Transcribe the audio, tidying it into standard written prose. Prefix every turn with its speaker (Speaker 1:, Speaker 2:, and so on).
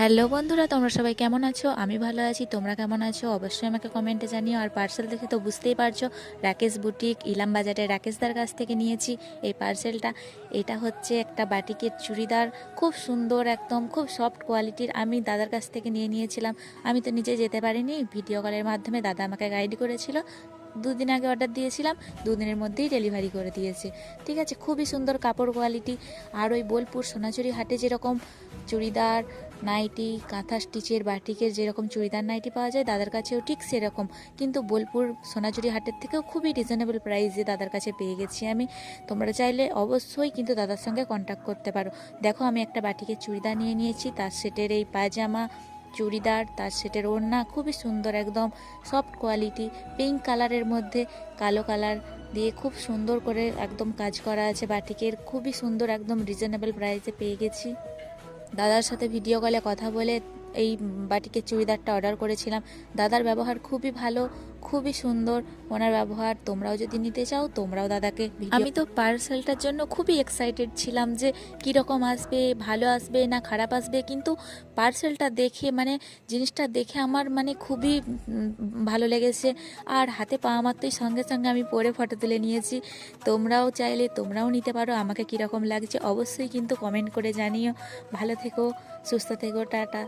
Speaker 1: Hello বন্ধুরা, তোমরা সবাই কেমন আছো? আমি ভালো আছি। তোমরা কেমন আছো অবশ্যই আমাকে কমেন্টে জানিও। আর পার্সেল দেখে তো বুঝতেই পারছো, রাকেশ বুটিক ইলাম বাজারের রাকেশদার কাছ থেকে নিয়েছি এই পার্সেলটা। এটা হচ্ছে একটা বাটিকের চুড়িদার, খুব সুন্দর, একদম খুব সফট কোয়ালিটির। আমি দাদার কাছ থেকে নিয়েছিলাম। আমি তো নিজে যেতে পারিনি, ভিডিও কলের মাধ্যমে দাদা আমাকে গাইড করেছিল। দুদিন আগে অর্ডার দিয়েছিলাম, দুদিনের মধ্যেই ডেলিভারি করে দিয়েছে। ঠিক আছে, খুবই সুন্দর কাপড় কোয়ালিটি। আর ওই বোলপুর সোনাঝুরি হাটে যেরকম চুড়িদার, নাইটি, কাঁথা স্টিচের, বাটিকের যেরকম চুড়িদার নাইটি পাওয়া যায় দাদার কাছেও ঠিক সেরকম, কিন্তু বোলপুর সোনাঝুরি হাটের থেকেও খুবই রিজনেবল প্রাইসে দাদার কাছে পেয়ে গেছি আমি। তোমরা চাইলে অবশ্যই কিন্তু দাদার সঙ্গে কন্ট্যাক্ট করতে পারো। দেখো, আমি একটা বাটিকের চুড়িদার নিয়েছি, তার সেটের এই পায়জামা, চুড়িদার, তার সেটের ওড়না খুবই সুন্দর, একদম সফট কোয়ালিটি, পিঙ্ক কালারের মধ্যে কালো কালার দিয়ে খুব সুন্দর করে একদম কাজ করা আছে বাটিকের। খুবই সুন্দর, একদম রিজনেবল প্রাইসে পেয়ে গেছি। দাদার সাথে ভিডিও কলে কথা বলে এই বাটিকের চুড়িদারটা অর্ডার করেছিলাম। দাদার ব্যবহার খুবই ভালো, খুবই সুন্দর ওনার ব্যবহার। তোমরাও যদি নিতে চাও, তোমরাও দাদাকে আমি তো পার্সেলটার জন্য খুবই এক্সাইটেড ছিলাম যে কীরকম আসবে, ভালো আসবে না খারাপ আসবে, কিন্তু পার্সেলটা দেখে জিনিসটা দেখে আমার খুবই ভালো লেগেছে। আর হাতে পাওয়া মাত্রই সঙ্গে সঙ্গে আমি পরে ফটো তুলে নিয়েছি। তোমরাও চাইলে তোমরাও নিতে পারো। আমাকে কীরকম লাগছে অবশ্যই কিন্তু কমেন্ট করে জানিও। ভালো থেকো, সুস্থ থেকো, টাটা।